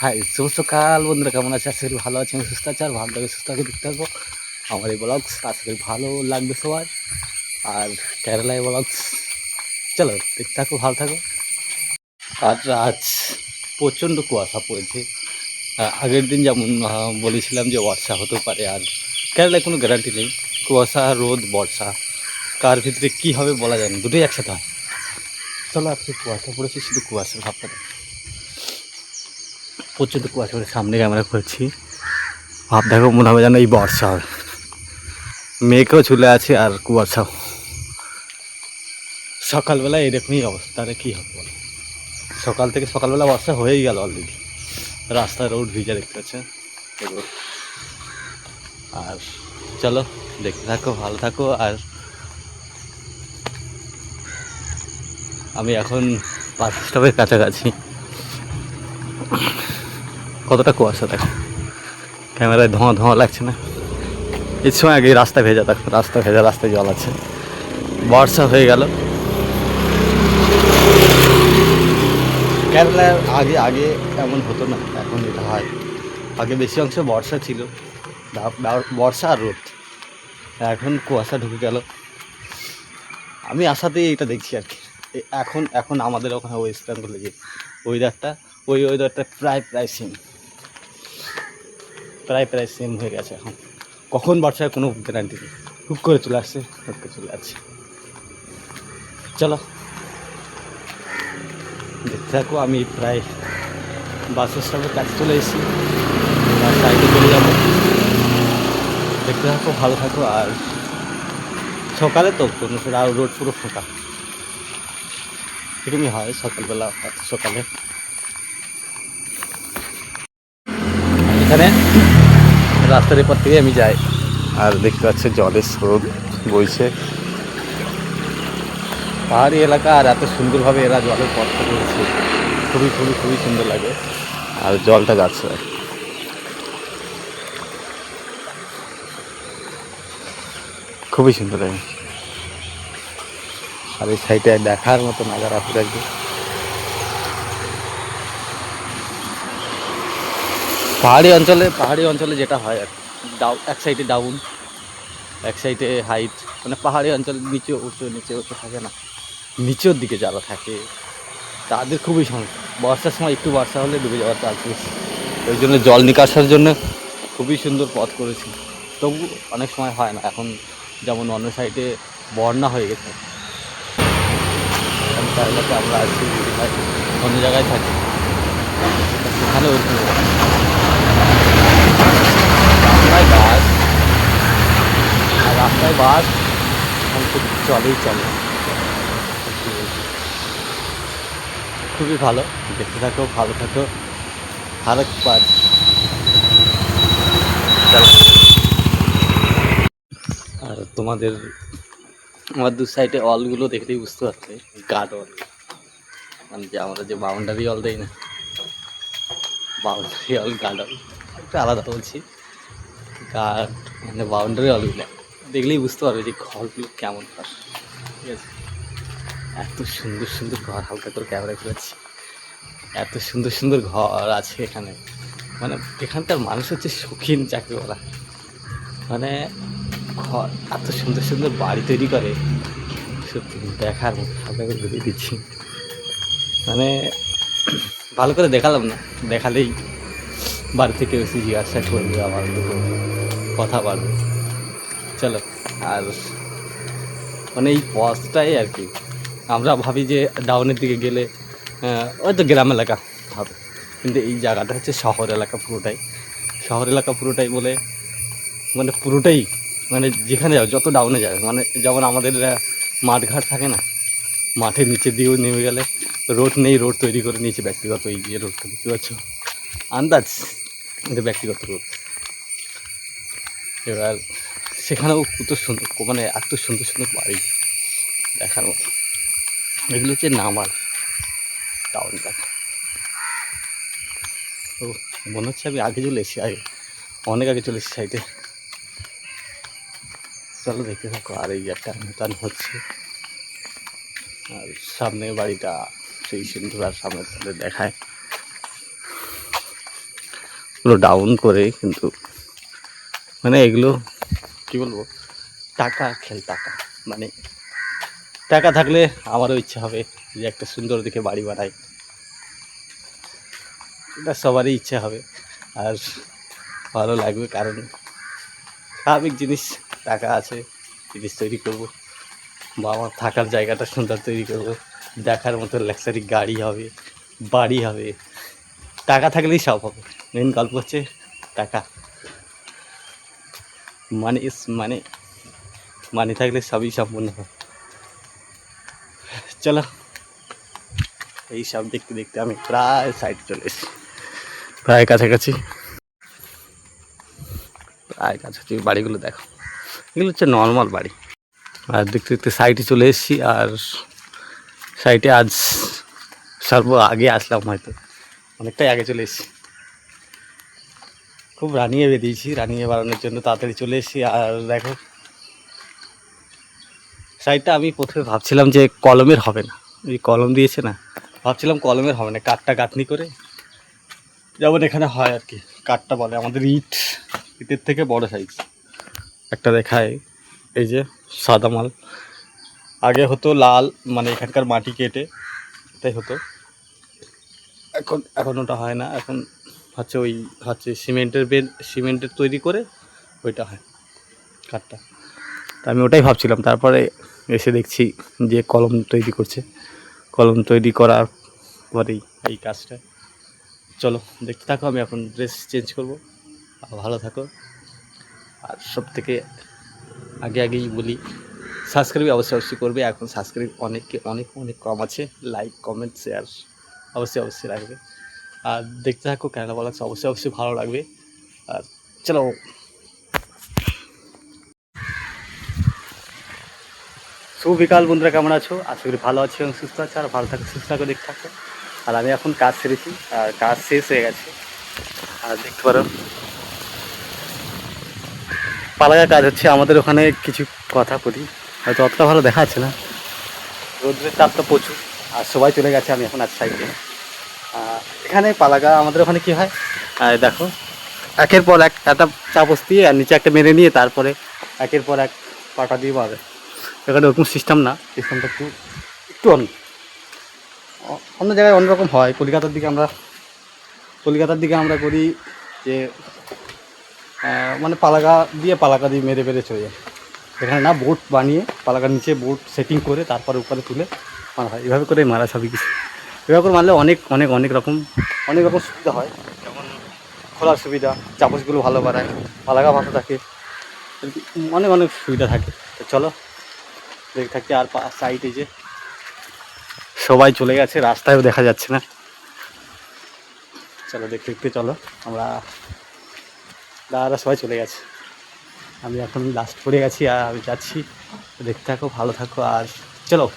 High, শুভ সকাল বন্ধুরা, কেমন আছে? আশা করি ভালো আছে, আমি সুস্থ আছি আর ভালো লাগে সুস্থ আগে দেখতে থাকবো আমার এই ব্লগস। আশা করি ভালো লাগবে সবার। আর কেরালায় ব্লগস, চলো দেখতে থাকো, ভালো থাকো। আর আজ প্রচণ্ড কুয়াশা পড়েছে। আগের দিন যেমন বলেছিলাম যে বর্ষা হতেও পারে, আর কেরালায় কোনো গ্যারান্টি নেই। কুয়াশা, রোদ, বর্ষা, কার ভিতরে কী হবে বলা যায় না, দুটোই একসাথে হয়। চলো, আজকে কুয়াশা পড়েছে, শুধু কুয়াশার ভাবটা প্রচণ্ড কুয়াশা পড়ে। সামনে ক্যামেরা করেছি, ভাব দেখো, মনে হবে যেন এই বর্ষা হবে। মেঘও চলে আছে আর কুয়াশাও। সকালবেলা এরকমই অবস্থা, আরে কী হবে বলো। সকাল থেকে সকালবেলা বর্ষা হয়েই গেল অলরেডি। রাস্তায় রোড ভিজা দেখতে পাচ্ছে এগুলো। আর চলো দেখতে থাকো, ভালো থাকো। আর আমি এখন বাস স্টপের কাছাকাছি। কতটা কুয়াশা দেখো, ক্যামেরায় ধোঁয়া ধোঁয়া লাগছে না? এর সময় আগে রাস্তা ভেজা, দেখো রাস্তা ভেজা, রাস্তায় জল আছে। বর্ষা হয়ে গেল। কেরালার আগে আগে এমন হতো না, এখন এটা হয়। আগে বেশি অংশ বর্ষা ছিল, বর্ষা আর রোদ। এখন কুয়াশা ঢুকে গেল। আমি আশাতেই এটা দেখছি আর কি। এখন এখন আমাদের ওখানে ওয়েস্ট বেঙ্গলে যে ওয়েদারটা, ওই ওয়েদারটা প্রায় প্রায় সেম, প্রায় প্রায় সেম হয়ে গেছে এখন। কখন বর্ষার কোনো গ্যারান্টি নেই, হুক করে চলে আসছে, হুক করে চলে যাচ্ছে। চলো দেখতে থাকো। আমি প্রায় বাস স্টপের কাছে চলে এসেছি, সাইডে চলে যাবো। দেখতে থাকো, ভালো থাকো। আর সকালে তো কোনো রোড পুরো ফাঁকা, এরকমই হয় সকালবেলা, সকালে। এখানে রাস্তার এপার থেকে আমি যাই, আর দেখতে পাচ্ছি জলের স্রোত বইছে। পাহাড়ি এলাকা, আর এত সুন্দরভাবে এরা জলের পথটা করেছে, খুবই খুবই খুবই সুন্দর লাগে। আর জলটা যাচ্ছে, খুবই সুন্দর লাগে। আর এই সাইডে দেখার মতো নাজারা পুরো একদম। পাহাড়ি অঞ্চলে যেটা হয় আর এক সাইডে ডাউন, এক সাইডে হাইট। মানে পাহাড়ি অঞ্চলে নিচে উঁচু, নিচে উঁচু থাকে না, নিচের দিকে যারা থাকে তাদের খুবই সমস্যা। বর্ষার সময় একটু বর্ষা হলে ডুবে যাওয়ার চান্স বেশি। ওই জন্য জল নিকাশার জন্য খুবই সুন্দর পথ করেছি। তবু অনেক সময় হয় না। এখন যেমন অন্য সাইডে বন্যা হয়ে গেছে, কেরালাতে আমরা আছি, অন্য জায়গায় থাকি, সেখানে ওরকম রাস্তায় বাস, আর রাস্তায় বাস চলেই চলে। খুবই ভালো, দেখতে থাকো, ভালো থাকো। হারক পার্ক, আর তোমাদের আমার দু সাইডে অলগুলো দেখলেই বুঝতে পারছে, গার্ড অল। মানে যে আমরা যে বাউন্ডারি অল দেই না, বাউন্ডারি অল, গার্ড অল একটু আলাদা বলছি। গার্ড মানে বাউন্ডারি অলগুলো দেখলেই বুঝতে পারবে যে ঘরগুলো কেমন ঘর। ঠিক আছে, এত সুন্দর সুন্দর ঘর, হালকা করে ক্যামেরা করেছি। এত সুন্দর সুন্দর ঘর আছে এখানে। মানে এখানকার মানুষ হচ্ছে শৌখিন চাকরিওয়ালা। মানে ঘর এত সুন্দর সুন্দর বাড়ি তৈরি করে, সত্যি দেখার মতো। হালকা করে ঘুরিয়ে দিচ্ছি, মানে ভালো করে দেখালাম না, দেখালেই বাড়ি থেকে এসে জিজ্ঞাসা করবে, আমার দুটো কথা বাড়বে। চলো। আর মানে এই পথটাই আর কি, আমরা ভাবি যে ডাউনের দিকে গেলে হয়তো গ্রাম এলাকা হবে, কিন্তু এই জায়গাটা হচ্ছে শহর এলাকা পুরোটাই। শহর এলাকা পুরোটাই বলে, মানে পুরোটাই, মানে যেখানে যাও, যত ডাউনে যাবে, মানে যেমন আমাদের মাঠঘাট থাকে না, মাঠের নিচের দিকেও নেমে গেলে রোড নেই, রোড তৈরি করে নিয়েছে ব্যক্তিগত। এই যে রোডটা দেখতে পাচ্ছ, আন্দাজ এটা ব্যক্তিগত রোড। এবার সেখানেও কত সুন্দর, মানে এত সুন্দর সুন্দর বাড়ি দেখার মতো। এগুলো হচ্ছে নামার টাউনটা। তো মনে হচ্ছে আমি আগে চলে এসেছি, আগে অনেক আগে চলে এসেছি সাইডে। চলো দেখতে থাকো। আর এই একটা টান হচ্ছে, আর সামনের বাড়িটা সেই সুন্দর, আর সামনে তাদের দেখায়। এগুলো ডাউন করে, কিন্তু মানে এগুলো কী বলবো, টাকা খেল টাকা, মানে টাকা থাকলে আমারও ইচ্ছা হবে যে একটা সুন্দর দেখে বাড়ি বানাই, এটা সবারই ইচ্ছা হবে আর ভালো লাগবে, কারণ স্বাভাবিক জিনিস, টাকা আছে, জিনিস তৈরি করব, বা আমার থাকার জায়গাটা সুন্দর তৈরি করব, দেখার মতো লাক্সারি গাড়ি হবে, বাড়ি হবে, টাকা থাকলেই সব হবে। মেন গল্প হচ্ছে টাকা, মানি ইস মানে, মানি থাকলে সবই সম্পূর্ণ হয়। চলো, এই সব দেখতে দেখতে আমি প্রায় সাইড চলে এসেছি, প্রায় কাছাকাছি, প্রায় কাছাকাছি। বাড়িগুলো দেখো, এগুলো হচ্ছে নর্মাল বাড়ি। আর দেখতে দেখতে সাইডে চলে এসেছি, আর সাইডে আজ আগে আসলাম, হয়তো অনেকটাই আগে চলে এসেছি, খুব রানিয়ে বেরিয়েছি, রানিয়ে বাড়ানোর জন্য তাড়াতাড়ি চলে এসেছি। আর দেখো সাইডটা আমি প্রথমে ভাবছিলাম যে কলমের হবে না, এই কলম দিয়েছে না, ভাবছিলাম কলমের হবে না, কাঠটা গাঁথনি করে, যেমন এখানে হয় আর কি, কাঠটা বলে আমাদের ইটের থেকে বড় সাইজ একটা দেখায়, এই যে সাদা মাল, আগে হতো লাল, মানে এখানকার মাটি কেটে এটাই হতো, এখন ওটা হয় না, এখন হচ্ছে সিমেন্টের তৈরি করে ওইটা হয় কাঠটা। তা আমি ওটাই ভাবছিলাম, তারপরে এসে দেখছি যে কলম তৈরি করছে, কলম তৈরি করার পরেই এই কাজটা। চলো দেখতে থাকো, আমি এখন ড্রেস চেঞ্জ করবো, ভালো থাকো। আর সব থেকে আগেই বলি, সাবস্ক্রাইব অবশ্যই করবে, এখন সাবস্ক্রাইব অনেক কম আছে, লাইক কমেন্ট শেয়ার অবশ্যই রাখবে। আর দেখতে থাকো, কেন বলা অবশ্যই ভালো লাগবে। আর চলো, শুভ বিকাল বন্ধুরা, কেমন আছো? আশা করি ভালো আছো এবং সুস্থ আছো, আর ভালো থাকো সুস্থ থাকো, দেখতে থাকো। আর আমি এখন কাজ সেরেছি, আর কাজ শেষ হয়ে গেছে, আর দেখতে পারো পালাগা কাজ হচ্ছে আমাদের ওখানে। কিছু কথা বলি, হয়তো অতটা ভালো দেখা যাচ্ছে না, রোদ্রের চাপটা প্রচুর, আর সবাই চলে গেছে, আমি এখন আছি সাইডে। এখানে পালাগা আমাদের ওখানে কী হয়, দেখো একের পর এক একটা চাপস দিয়ে আর নিচে একটা মেরে নিয়ে তারপরে একের পর এক পাটা দিয়ে মারে। এখানে ওরকম সিস্টেম না, সিস্টেমটা একটু অন্য জায়গায় অন্যরকম হয়। কলকাতার দিকে আমরা করি যে মানে পালাগা দিয়ে মেরে চলে যায়। এখানে না, বোট বানিয়ে পালাগার নিচে বোট সেটিং করে তারপরে উপরে তুলে মারা হয়, এভাবে করে মারা সবই কিছু। এভাবে করে মারলে অনেক রকম সুবিধা হয়, যেমন খোলার সুবিধা, চাপসগুলো ভালো বাড়ায়, পালাগা ভালো থাকে, অনেক সুবিধা থাকে। তো চলো দেখে থাকতে। আর সাইডে যে সবাই চলে গেছে, রাস্তায়ও দেখা যাচ্ছে না। চলো দেখতে চলো, দাদারা সবাই চলে গেছে, আমি এখন লাস্ট পড়ে গেছি, আর আমি যাচ্ছি। দেখতে থাকো, ভালো থাকো, আর চলো।